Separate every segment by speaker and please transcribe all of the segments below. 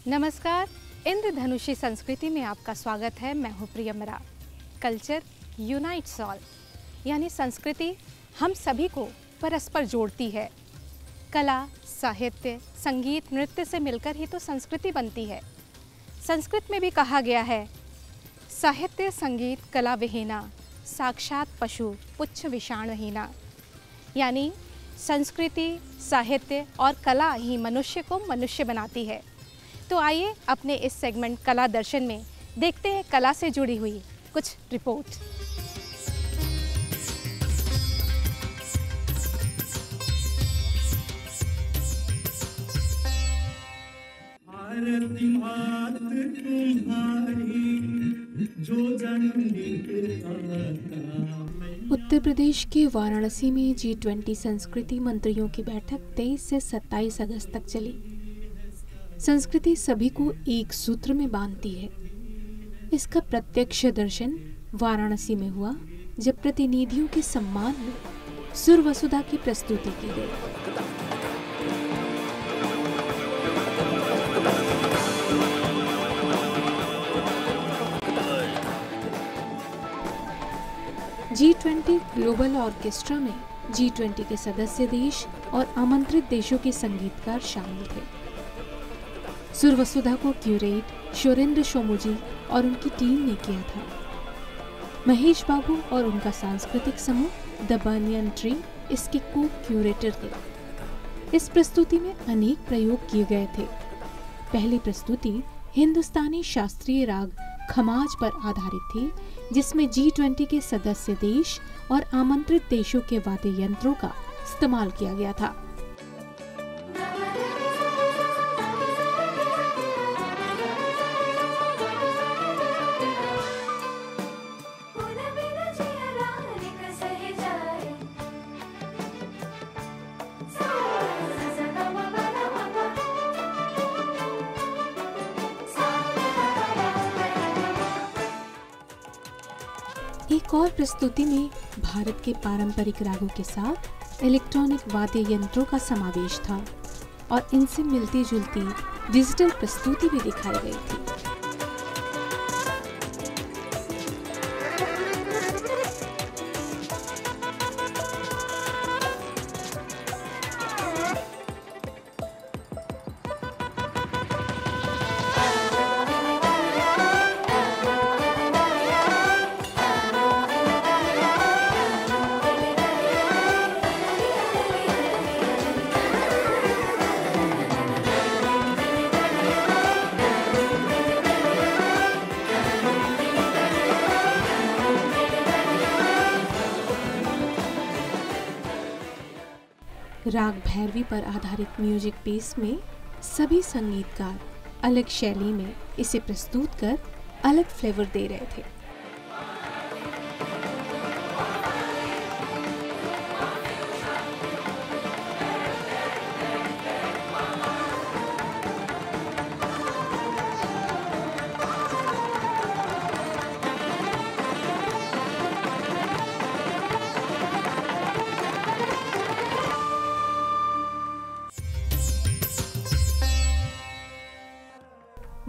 Speaker 1: नमस्कार, इंद्रधनुषी संस्कृति में आपका स्वागत है। मैं हूँ प्रियमरा। कल्चर यूनाइट्स ऑल, यानी संस्कृति हम सभी को परस्पर जोड़ती है। कला, साहित्य, संगीत, नृत्य से मिलकर ही तो संस्कृति बनती है। संस्कृत में भी कहा गया है, साहित्य संगीत कला विहीना, साक्षात पशु पुच्छ विषाणहीना। यानी संस्कृति, साहित्य और कला ही मनुष्य को मनुष्य बनाती है। तो आइए अपने इस सेगमेंट कला दर्शन में देखते हैं कला से जुड़ी हुई कुछ रिपोर्ट।
Speaker 2: उत्तर प्रदेश के वाराणसी में G20 संस्कृति मंत्रियों की बैठक 23 से 27 अगस्त तक चली। संस्कृति सभी को एक सूत्र में बांधती है। इसका प्रत्यक्ष दर्शन वाराणसी में हुआ, जब प्रतिनिधियों के सम्मान में सुर वसुधा की प्रस्तुति की गई। G20 ग्लोबल ऑर्केस्ट्रा में G20 के सदस्य देश और आमंत्रित देशों के संगीतकार शामिल थे। सुर वसुधा को क्यूरेट शोरेंद्र शोमुजी और उनकी टीम ने किया था। महेश बाबू और उनका सांस्कृतिक समूह द बनियन ट्री इसके को क्यूरेटर थे। इस प्रस्तुति में अनेक प्रयोग किए गए थे। पहली प्रस्तुति हिंदुस्तानी शास्त्रीय राग खमाज पर आधारित थी, जिसमें G20 के सदस्य देश और आमंत्रित देशों के वाद्य यंत्रों का इस्तेमाल किया गया था। एक और प्रस्तुति में भारत के पारंपरिक रागों के साथ इलेक्ट्रॉनिक वाद्य यंत्रों का समावेश था और इनसे मिलती जुलती डिजिटल प्रस्तुति भी दिखाई गई थी। राग भैरवी पर आधारित म्यूजिक पीस में सभी संगीतकार अलग शैली में इसे प्रस्तुत कर अलग फ्लेवर दे रहे थे।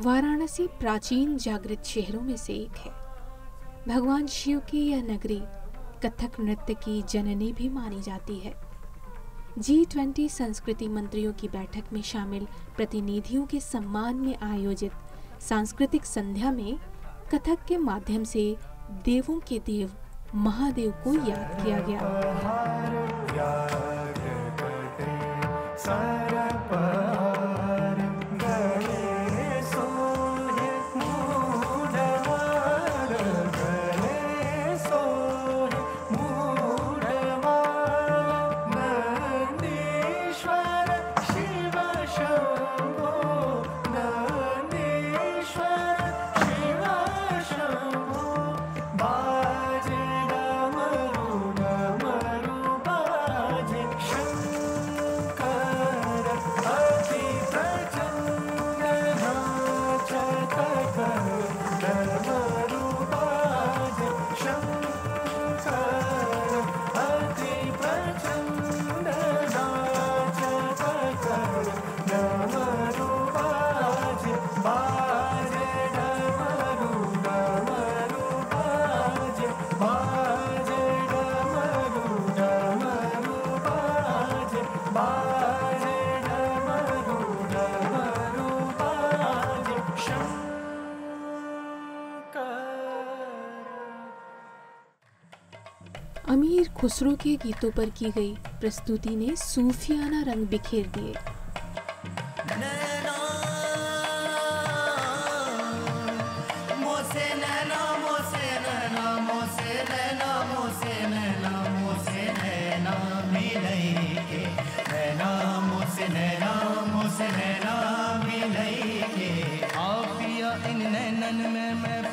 Speaker 2: वाराणसी प्राचीन जागृत शहरों में से एक है। भगवान शिव की यह नगरी कथक नृत्य की जननी भी मानी जाती है। G20 संस्कृति मंत्रियों की बैठक में शामिल प्रतिनिधियों के सम्मान में आयोजित सांस्कृतिक संध्या में कथक के माध्यम से देवों के देव महादेव को याद किया गया। अमीर खुसरो के गीतों पर की गई प्रस्तुति ने सूफियाना रंग बिखेर दिए।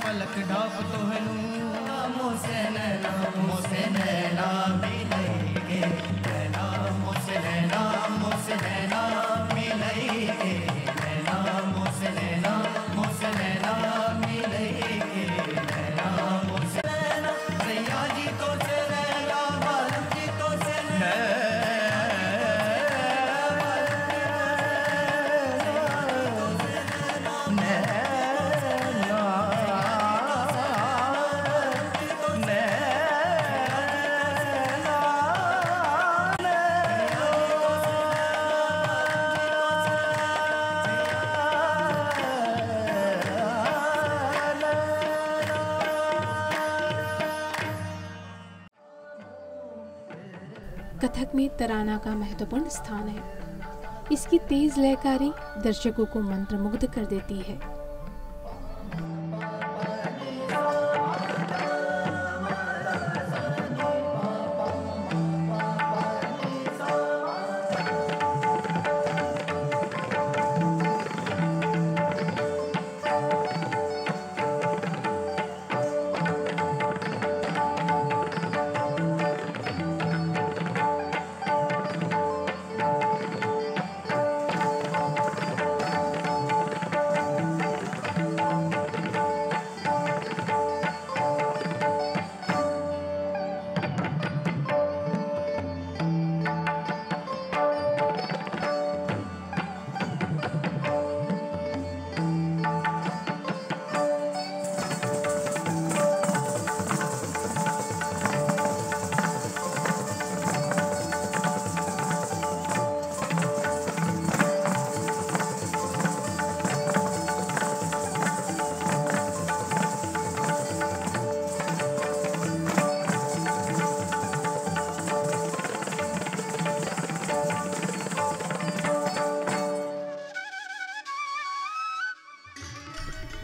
Speaker 3: पलक ढाप तो है मोसे नैना मिलेंगे, नैना मोसे नैना मिलेंगे, नैना मोसे नैना मिलेंगे, नैना मोसे नैना सैया जी तो से नैना बालम जी तो से
Speaker 2: कथक में तराना का महत्वपूर्ण स्थान है। इसकी तेज लयकारी दर्शकों को मंत्रमुग्ध कर देती है।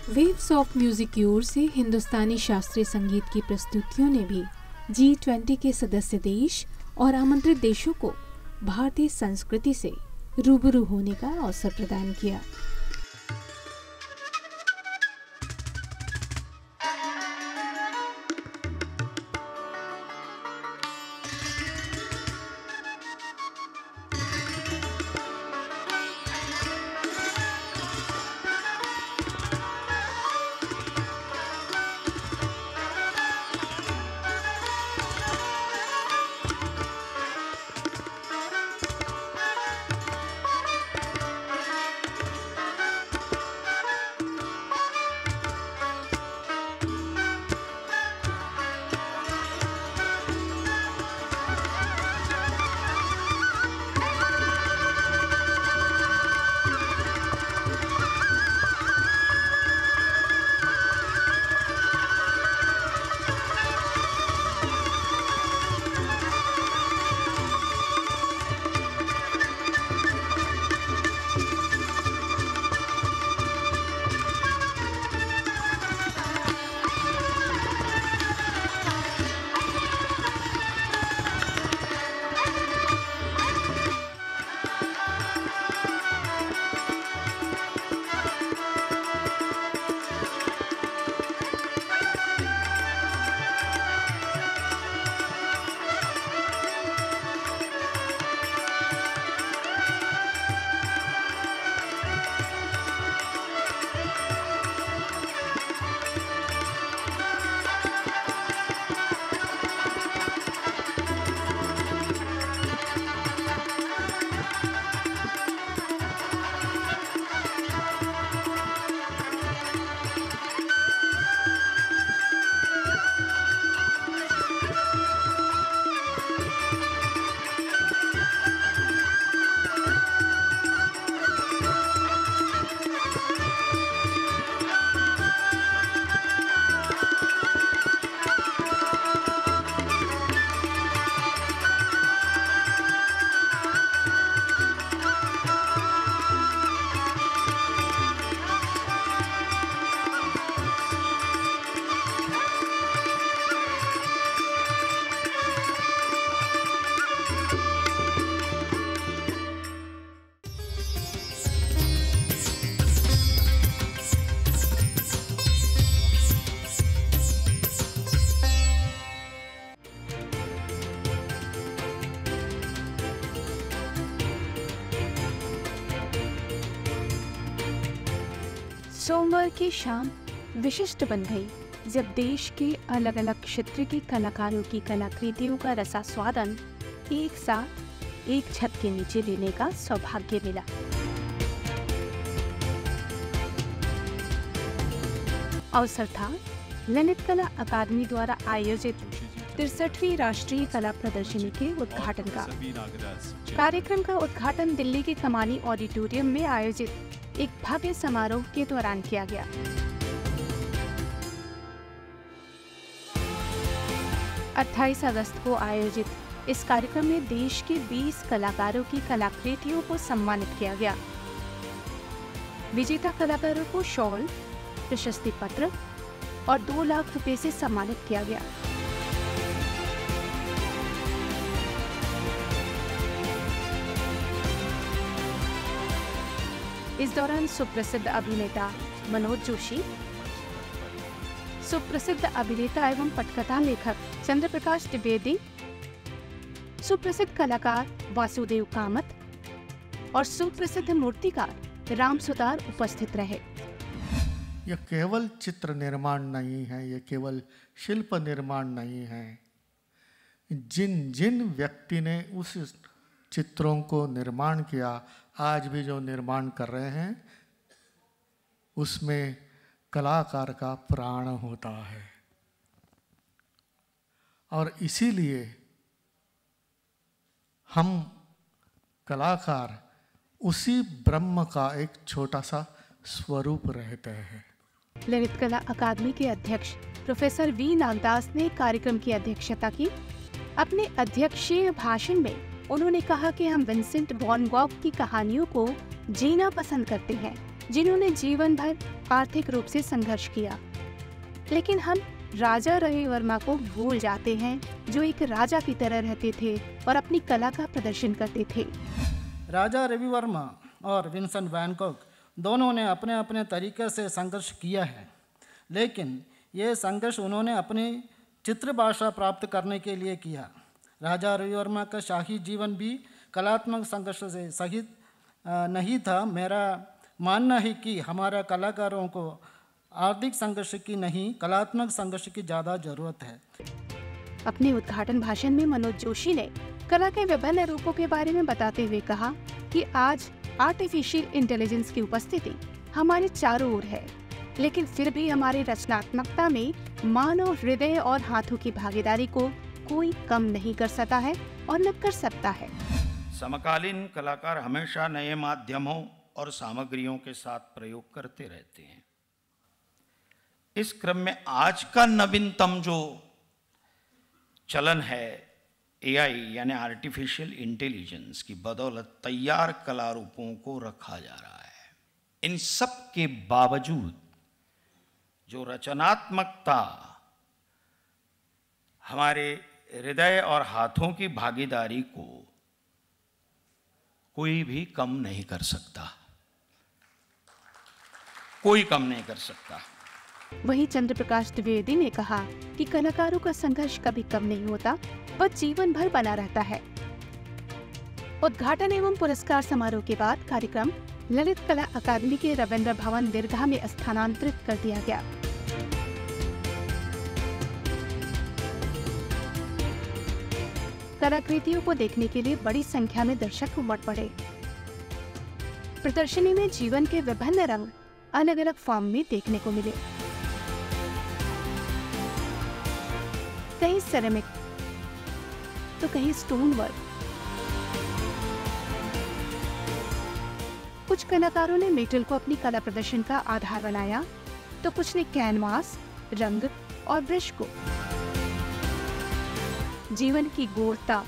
Speaker 2: वेव्स ऑफ म्यूजिक की ओर से हिंदुस्तानी शास्त्रीय संगीत की प्रस्तुतियों ने भी G20 के सदस्य देश और आमंत्रित देशों को भारतीय संस्कृति से रूबरू होने का अवसर प्रदान किया। सोमवार की शाम विशिष्ट बन गई जब देश के अलग अलग क्षेत्र के कलाकारों की कलाकृतियों का रसास्वादन एक साथ एक छत के नीचे लेने का सौभाग्य मिला। अवसर था ललित कला अकादमी द्वारा आयोजित 63वीं राष्ट्रीय कला प्रदर्शनी के उद्घाटन का। कार्यक्रम का उद्घाटन दिल्ली के कमानी ऑडिटोरियम में आयोजित एक भव्य समारोह के दौरान किया गया। अट्ठाईस अगस्त को आयोजित इस कार्यक्रम में देश के 20 कलाकारों की कलाकृतियों को सम्मानित किया गया। विजेता कलाकारों को शॉल, प्रशस्ति पत्र और 2 लाख रुपए से सम्मानित किया गया। इस दौरान सुप्रसिद्ध अभिनेता मनोज जोशी, सुप्रसिद्ध अभिनेता एवं पटकथा लेखक चंद्रप्रकाश द्विवेदी, सुप्रसिद्ध कलाकार वासुदेव कामत और सुप्रसिद्ध मूर्तिकार राम सुतार उपस्थित रहे।
Speaker 4: यह केवल चित्र निर्माण नहीं है, यह केवल शिल्प निर्माण नहीं है। जिन जिन व्यक्ति ने उस चित्रों को निर्माण किया, आज भी जो निर्माण कर रहे हैं, उसमें कलाकार का प्राण होता है। और इसीलिए हम कलाकार उसी ब्रह्म का एक छोटा सा स्वरूप रहते हैं।
Speaker 2: ललित कला अकादमी के अध्यक्ष प्रोफेसर वी नागदास ने कार्यक्रम की अध्यक्षता की। अपने अध्यक्षीय भाषण में उन्होंने कहा कि हम विंसेंट वैन गॉग की कहानियों को जीना पसंद करते हैं, जिन्होंने जीवन भर आर्थिक रूप से संघर्ष किया, लेकिन हम राजा रवि वर्मा को भूल जाते हैं, जो एक राजा की तरह रहते थे और अपनी कला का प्रदर्शन करते थे।
Speaker 5: राजा रवि वर्मा और विंसेंट वैन गॉग दोनों ने अपने अपने तरीके से संघर्ष किया है, लेकिन ये संघर्ष उन्होंने अपनी चित्र भाषा प्राप्त करने के लिए किया। राजा रवि वर्मा का शाही जीवन भी कलात्मक संघर्ष से सहित नहीं था। मेरा मानना है कि हमारा कलाकारों को आर्थिक संघर्ष की नहीं, कलात्मक संघर्ष की ज़्यादा जरूरत है।
Speaker 2: अपने उद्घाटन भाषण में मनोज जोशी ने कला के विभिन्न रूपों के बारे में बताते हुए कहा कि आज आर्टिफिशियल इंटेलिजेंस की उपस्थिति हमारे चारों ओर है, लेकिन फिर भी हमारी रचनात्मकता में मानव हृदय और हाथों की भागीदारी को कोई कम नहीं कर सकता है और न कर सकता है।
Speaker 6: समकालीन कलाकार हमेशा नए माध्यमों और सामग्रियों के साथ प्रयोग करते रहते हैं। इस क्रम में आज का नवीनतम जो चलन है, एआई यानी आर्टिफिशियल इंटेलिजेंस की बदौलत तैयार कला रूपों को रखा जा रहा है। इन सब के बावजूद जो रचनात्मकता हमारे हृदय और हाथों की भागीदारी को कोई भी कम नहीं कर सकता, कोई कम नहीं कर सकता।
Speaker 2: वहीं चंद्रप्रकाश द्विवेदी ने कहा कि कलाकारों का संघर्ष कभी कम नहीं होता, वह जीवन भर बना रहता है। उद्घाटन एवं पुरस्कार समारोह के बाद कार्यक्रम ललित कला अकादमी के रविंद्र भवन दीर्घा में स्थानांतरित कर दिया गया। कलाकृतियों को देखने के लिए बड़ी संख्या में दर्शक उमड़ पड़े। प्रदर्शनी में जीवन के विभिन्न रंग अलग अलग फॉर्म में देखने को मिले। कहीं सेरेमिक तो कहीं स्टोन वर्क। कुछ कलाकारों ने मेटल को अपनी कला प्रदर्शन का आधार बनाया, तो कुछ ने कैनवास, रंग और ब्रश को। जीवन की गौरता,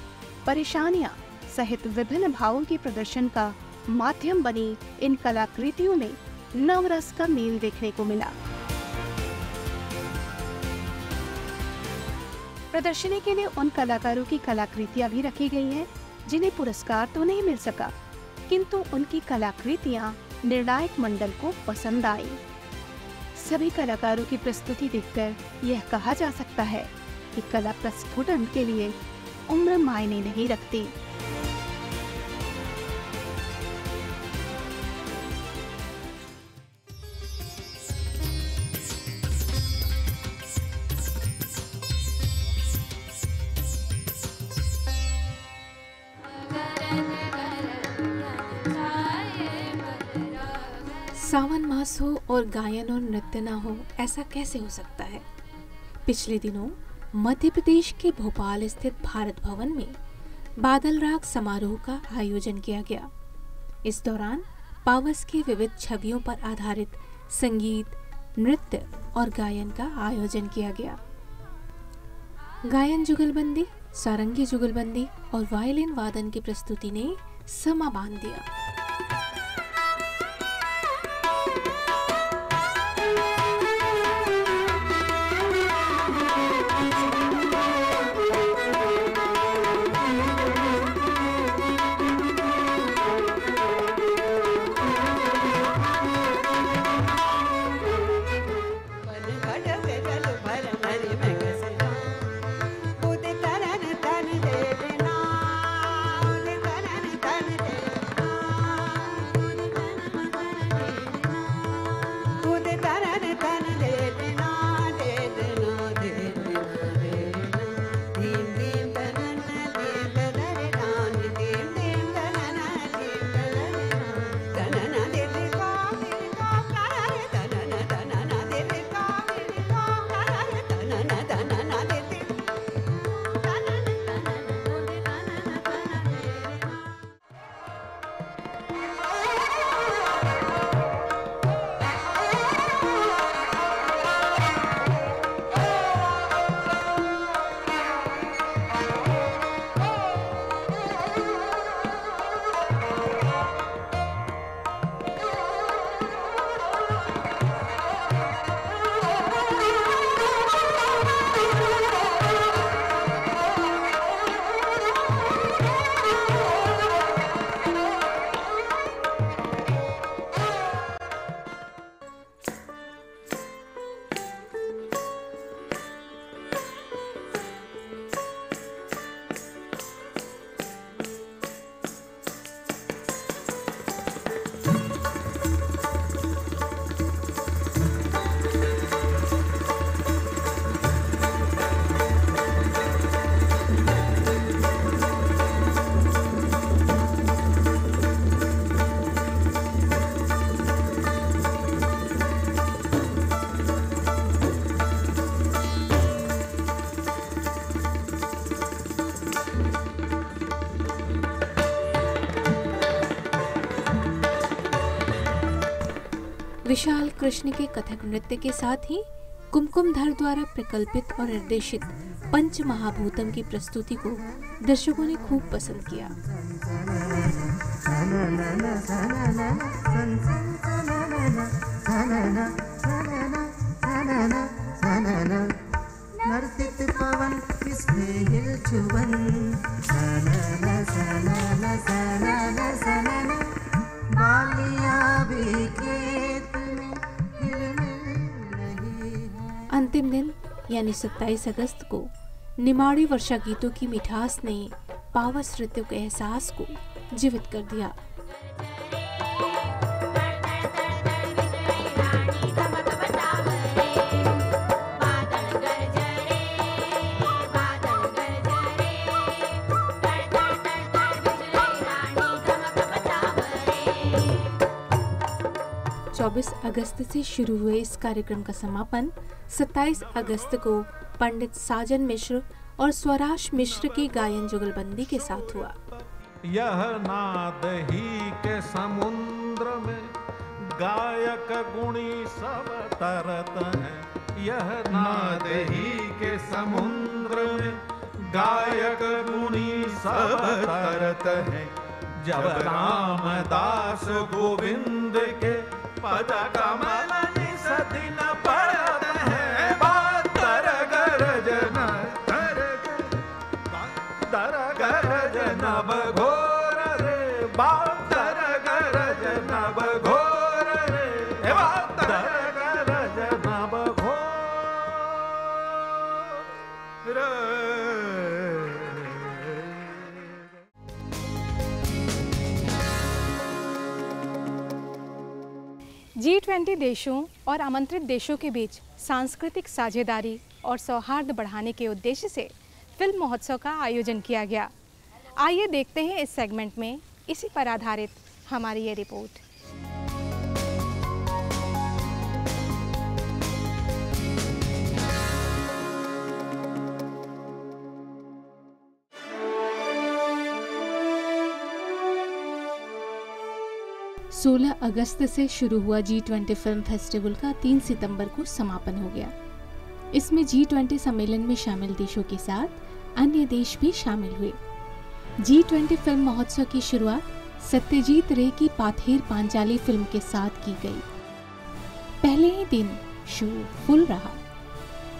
Speaker 2: परेशानियां सहित विभिन्न भावों के प्रदर्शन का माध्यम बनी इन कलाकृतियों में नवरस का मेल देखने को मिला। प्रदर्शनी के लिए उन कलाकारों की कलाकृतियां भी रखी गई हैं जिन्हें पुरस्कार तो नहीं मिल सका, किंतु उनकी कलाकृतियां निर्णायक मंडल को पसंद आई। सभी कलाकारों की प्रस्तुति देखकर यह कहा जा सकता है कि कला प्रस्फुटन के लिए उम्र मायने नहीं रखती। सावन मास हो और गायन और नृत्य ना हो, ऐसा कैसे हो सकता है? पिछले दिनों मध्य प्रदेश के भोपाल स्थित भारत भवन में बादल राग समारोह का आयोजन किया गया। इस दौरान पावस की विविध छवियों पर आधारित संगीत, नृत्य और गायन का आयोजन किया गया। गायन जुगलबंदी, सारंगी जुगलबंदी और वायलिन वादन की प्रस्तुति ने समा बांध दिया। विशाल कृष्ण के कथक नृत्य के साथ ही कुमकुमधर द्वारा प्रकल्पित और निर्देशित पंच महाभूतम की प्रस्तुति को दर्शकों ने खूब पसंद किया।
Speaker 3: नर्तित पवन किसने हिल छुवन, बालियां भी खेत में हिलमिल रही है।
Speaker 2: अंतिम दिन यानी 27 अगस्त को निमाड़ी वर्षा गीतों की मिठास ने पावस नृत्य के एहसास को जीवित कर दिया। चौबीस अगस्त से शुरू हुए इस कार्यक्रम का समापन 27 अगस्त को पंडित साजन मिश्र और स्वराज मिश्र की गायन जुगलबंदी के साथ हुआ।
Speaker 7: यह नाद ही के समुद्र में गायक गुणी सब तरत हैं। यह नाद ही के समुद्र में गायक गुणी सब तरत हैं। जब रामदास गोविंद के पद कमल निसदिन पड़त है। बातर गरजन बघोर रे, बातर गरजन बघोर रे, बातर गरजन बघोर रे।
Speaker 1: G20 देशों और आमंत्रित देशों के बीच सांस्कृतिक साझेदारी और सौहार्द बढ़ाने के उद्देश्य से फिल्म महोत्सव का आयोजन किया गया। आइए देखते हैं इस सेगमेंट में इसी पर आधारित हमारी ये रिपोर्ट।
Speaker 2: 16 अगस्त से शुरू हुआ G20 फिल्म फेस्टिवल का 3 सितंबर को समापन हो गया। इसमें G20 सम्मेलन में शामिल देशों के साथ अन्य देश भी शामिल हुए। G20 फिल्म महोत्सव की शुरुआत सत्यजीत रे की पाथेर पांचाली फिल्म के साथ की गई। पहले ही दिन शो फुल रहा।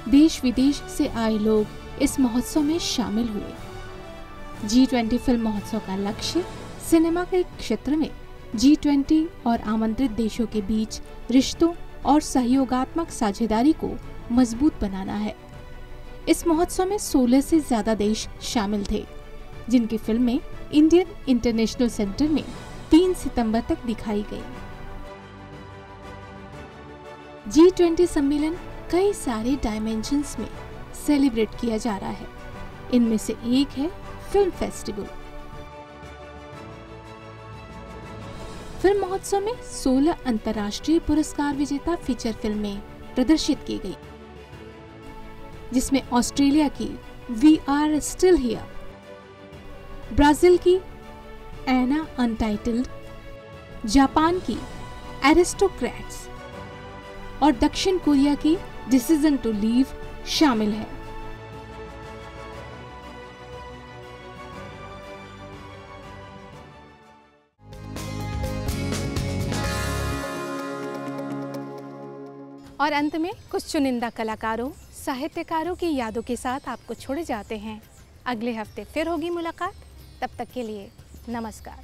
Speaker 2: देश विदेश से आए लोग इस महोत्सव में शामिल हुए। G20 फिल्म महोत्सव का लक्ष्य सिनेमा के क्षेत्र में G20 और आमंत्रित देशों के बीच रिश्तों और सहयोगात्मक साझेदारी को मजबूत बनाना है। इस महोत्सव में 16 से ज्यादा देश शामिल थे, जिनकी फिल्में इंडियन इंटरनेशनल सेंटर में 3 सितंबर तक दिखाई गई। G20 सम्मेलन कई सारे डायमेंशंस में सेलिब्रेट किया जा रहा है। इनमें से एक है फिल्म फेस्टिवल। फिल्म महोत्सव में 16 अंतर्राष्ट्रीय पुरस्कार विजेता फीचर फिल्में प्रदर्शित की गई, जिसमें ऑस्ट्रेलिया की We Are Still Here, Brazil की एना अनटाइटल्ड, जापान की एरिस्टोक्रेट्स और दक्षिण कोरिया की डिसीजन टू लीव शामिल है।
Speaker 1: और अंत में कुछ चुनिंदा कलाकारों, साहित्यकारों की यादों के साथ आपको छोड़े जाते हैं। अगले हफ्ते फिर होगी मुलाकात। तब तक के लिए नमस्कार।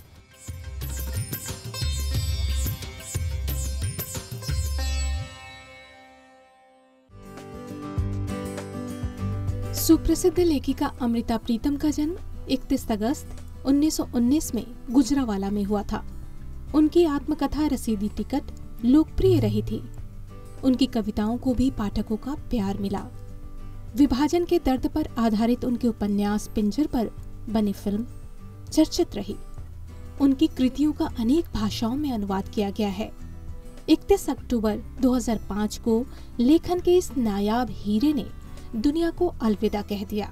Speaker 2: सुप्रसिद्ध लेखिका अमृता प्रीतम का जन्म 31 अगस्त 1919 में गुजरावाला में हुआ था। उनकी आत्मकथा रसीदी टिकट लोकप्रिय रही थी। उनकी कविताओं को भी पाठकों का प्यार मिला। विभाजन के दर्द पर आधारित उनके उपन्यास पिंजर पर बनी फिल्म चर्चित रही। उनकी कृतियों का अनेक भाषाओं में अनुवाद किया गया है। 31 अक्टूबर 2005 को लेखन के इस नायाब हीरे ने दुनिया को अलविदा कह दिया।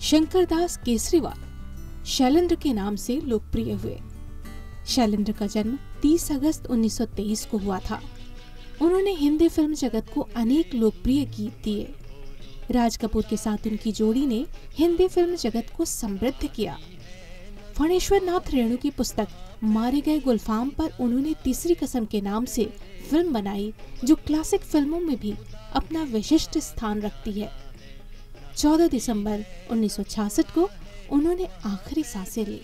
Speaker 2: शंकरदास केसरीवाल शैलेंद्र के नाम से लोकप्रिय हुए। शैलेंद्र का जन्म 30 अगस्त 1923 को हुआ था। उन्होंने हिंदी फिल्म जगत को अनेक लोकप्रिय गीत दिए। राज कपूर के साथ उनकी जोड़ी ने हिंदी फिल्म जगत को समृद्ध किया। फणेश्वर नाथ रेणु की पुस्तक मारे गए गुलफाम पर उन्होंने तीसरी कसम के नाम से फिल्म बनाई, जो क्लासिक फिल्मों में भी अपना विशिष्ट स्थान रखती है। 14 दिसंबर 1966 को उन्होंने आखिरी सांसें ली।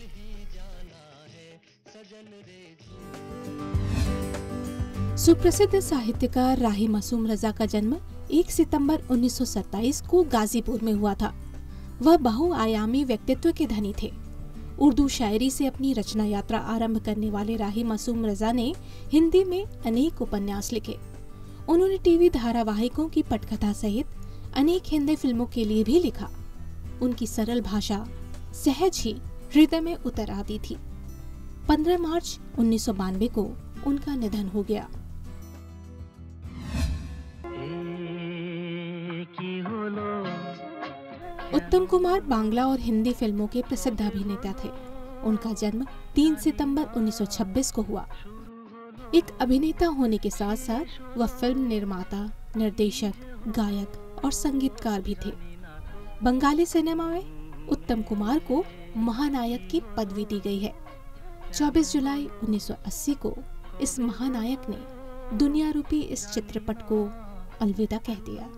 Speaker 2: सुप्रसिद्ध साहित्यकार राही मासूम रजा का जन्म 1 सितंबर 1927 को गाजीपुर में हुआ था। वह बहुआयामी व्यक्तित्व के धनी थे। उर्दू शायरी से अपनी रचना यात्रा आरंभ करने वाले राही मासूम रजा ने हिंदी में अनेक उपन्यास लिखे। उन्होंने टीवी धारावाहिकों की पटकथा सहित अनेक हिंदी फिल्मों के लिए भी लिखा। उनकी सरल भाषा सहज ही हृदय में उतर आती थी। 15 मार्च 1992 को उनका निधन हो गया। उत्तम कुमार बांग्ला और हिंदी फिल्मों के प्रसिद्ध अभिनेता थे। उनका जन्म 3 सितंबर 1926 को हुआ। एक अभिनेता होने के साथ साथ वह फिल्म निर्माता, निर्देशक, गायक और संगीतकार भी थे। बंगाली सिनेमा में उत्तम कुमार को महानायक की पदवी दी गई है। 24 जुलाई 1980 को इस महानायक ने दुनिया रूपी इस चित्रपट को अलविदा कह दिया।